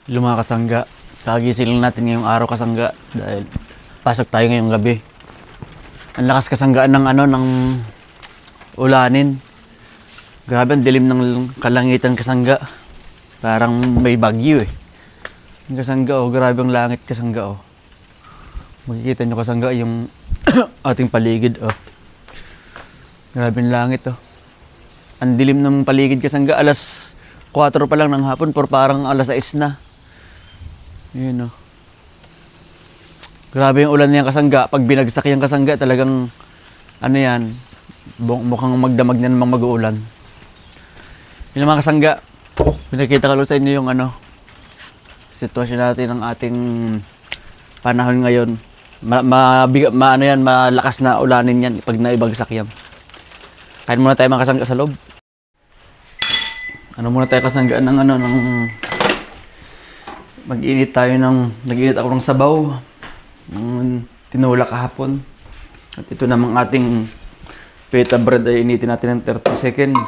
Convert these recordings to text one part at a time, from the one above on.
Mga kasangga, kagising lang natin ngayong araw kasangga dahil pasok tayo ngayong gabi. Ang lakas kasanggaan ng ng ulanin. Grabe ang dilim ng kalangitan kasangga. Parang may bagyo eh. Yung kasangga oh, grabe ang langit kasangga oh. Makikita nyo kasangga yung ating paligid oh. Grabe ang langit oh. Ang dilim ng paligid kasangga, alas 4 pa lang ng hapon, pero parang alas 6 na. Yun o. Grabe yung ulan niya kasangga. Pag binagsak yung kasangga, talagang ano yan, mukhang magdamag na namang mag-uulan. Yun mga kasangga, pinakita ko lang sa inyo yung sitwasyon natin ng ating panahon ngayon. Malakas na ulanin yan pag naibagsak yan. Kain muna tayo mga kasangga sa loob. Muna tayo kasangga ng nag-init ako ng sabaw ng tinula kahapon. At ito namang ating pita bread ay initin natin ng 30 seconds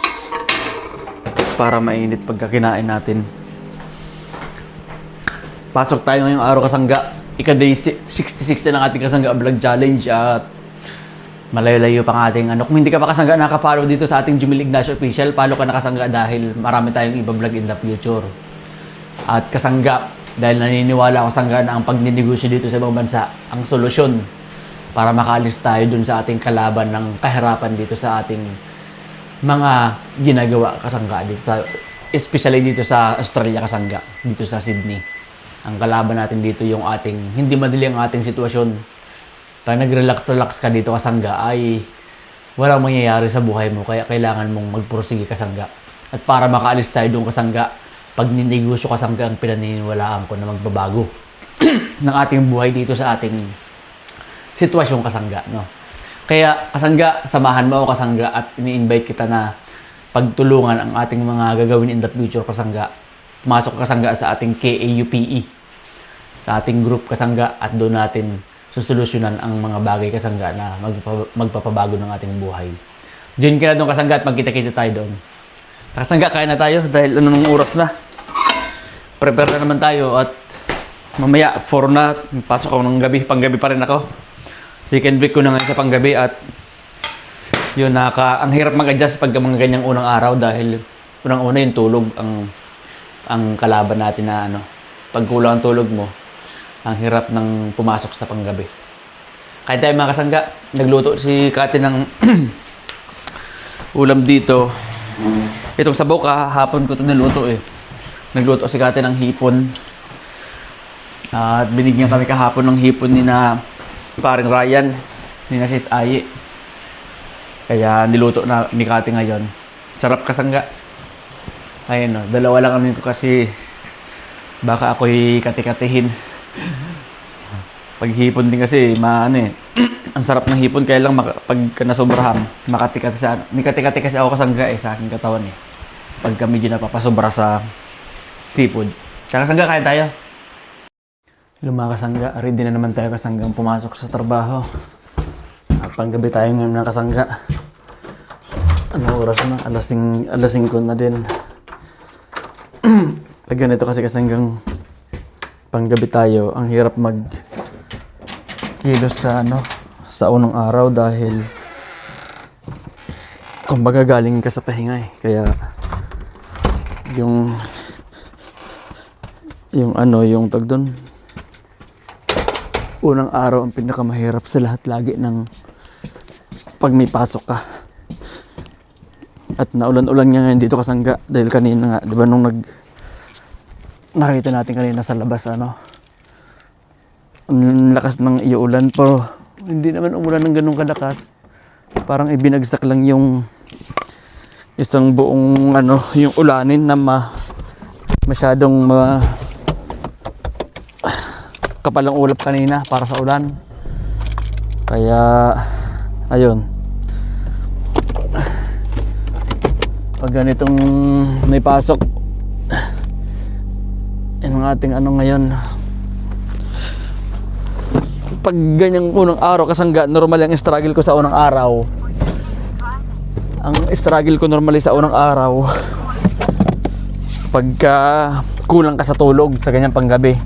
para mainit pagka kinain natin. Pasok tayo ngayong araw kasangga. Ika-day 66 na ng ating kasangga vlog challenge at malayo-layo pang ating Kung hindi ka pa kasangga naka-follow dito sa ating Jumel Ignacio Official, follow ka na kasangga dahil marami tayong iba-vlog in the future. At kasangga, dahil naniniwala ako kasangga na ang pagninegosyo dito sa ibang bansa ang solusyon para makaalis tayo dun sa ating kalaban ng kahirapan dito sa ating mga ginagawa kasangga dito sa, especially dito sa Australia kasangga, dito sa Sydney. Ang kalaban natin dito yung ating hindi madali ang ating sitwasyon. Pag nag-relax ka dito kasangga ay walang mangyayari sa buhay mo, kaya kailangan mong magpursige kasangga. At para makaalis tayo doon kasangga, pag ninegosyo kasangga ang pinaniniwalaan ko na magbabago ng ating buhay dito sa ating sitwasyon kasangga, no? Kaya kasangga, samahan mo ako kasangga at ini-invite kita na pagtulungan ang ating mga gagawin in the future kasangga. Pumasok kasangga sa ating KAUPE, sa ating group kasangga, at doon natin susolusyonan ang mga bagay kasangga na magpapabago ng ating buhay. Join ka na doon kasangga at magkita-kita tayo doon. Kasangga, kain na tayo dahil anong oras na. Prepare na naman tayo at mamaya 4 na, pasok ako ng gabi, panggabi pa rin ako. Second break ko na ngayon sa panggabi at yun, ang hirap mag-adjust pag mga ganyang unang araw dahil unang-una yung tulog ang kalaban natin na pag kulang ang tulog mo, ang hirap ng pumasok sa panggabi. Kaya tayo mga kasangga, nagluto si Kati ng ulam dito. Itong sabaw kahapon ko ito niluto eh. Nagluto si Kati ng hipon. At binigyan kami kahapon ng hipon ni na paring Ryan, ni na Sis Aye. Kaya niluto na ni Kati ngayon. Sarap kasangga. Ayun dalawa lang kami ko kasi baka ako'y kati-katihin. Pag hipon din kasi, ang sarap ng hipon, kaya lang pag nasobrahan, may kati-kati kasi ako kasangga sa aking katawan eh. Pagka medyo napapasobra sa seafood. Tsaka kasangga, kaya tayo. Hello mga kasangga, ready na naman tayo kasanggang pumasok sa trabaho. At panggabi tayo ngayon na kasangga. Ano oras na? Alas 5 na din. Pag ganito kasi kasanggang panggabi tayo, ang hirap kilos sa unang araw dahil kumbaga galing ka sa pahinga eh. Kaya yung tag doon, unang araw ang pinakamahirap sa lahat lagi ng pag may pasok ka. At naulan-ulan nga ngayon dito kasangga dahil kanina nga, di ba nung nakita natin kanina sa labas ang lakas ng iulan, pero hindi naman umulan ng ganun kalakas. Parang ibinagsak lang yung isang buong yung ulanin na masyadong kapalang ulap kanina para sa ulan. Kaya ayun, pag ganitong may pasok yung ating ngayon, pag ganyang unang araw kasangga, normal yung struggle ko sa unang araw. Ang struggle ko normally sa unang araw, pagka kulang ka sa tulog sa ganyang panggabi.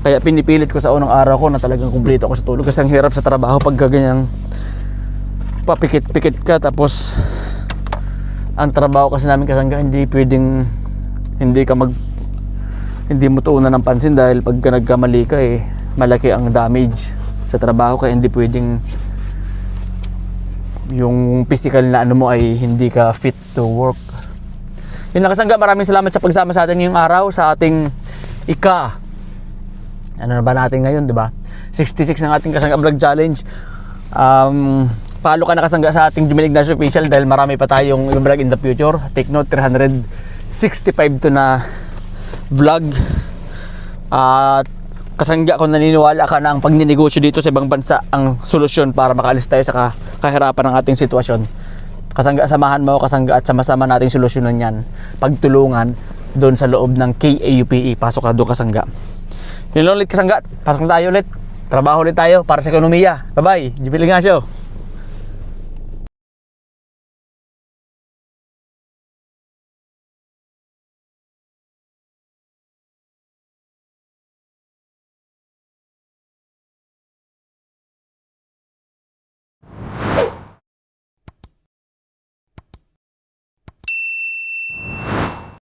Kaya pinipilit ko sa unang araw ko na talagang kumpleto ako sa tulog kasi ang hirap sa trabaho pag ganyang papikit-pikit ka. Tapos ang trabaho kasi namin kasangga, hindi pwedeng hindi mo tuunan ng pansin dahil pag nagkamali ka malaki ang damage sa trabaho. Kaya hindi pwedeng yung physical na ano mo ay hindi ka fit to work. Yun lang kasangga, maraming salamat sa pagsama sa atin ngayong araw sa ating ano na ba natin ngayon, di ba? 66 ng ating Kasangga Vlog Challenge. Follow ka na kasangga sa ating Jumel Ignacio Official dahil marami pa tayong vlog in the future. Take note, 365 to na vlog. At kasangga, kung naniniwala ka na ang pagninegosyo dito sa ibang bansa ang solusyon para makaalis tayo sa kahirapan ng ating sitwasyon, kasangga, samahan mo kasangga at sama-sama nating solusyonan yan. Pagtulungan doon sa loob ng KAUPE. Pasok ka doon kasangga. Yun lang ulit kasangga. Pasok na tayo ulit. Trabaho ulit tayo para sa ekonomiya. Bye-bye. Jumel Ignacio.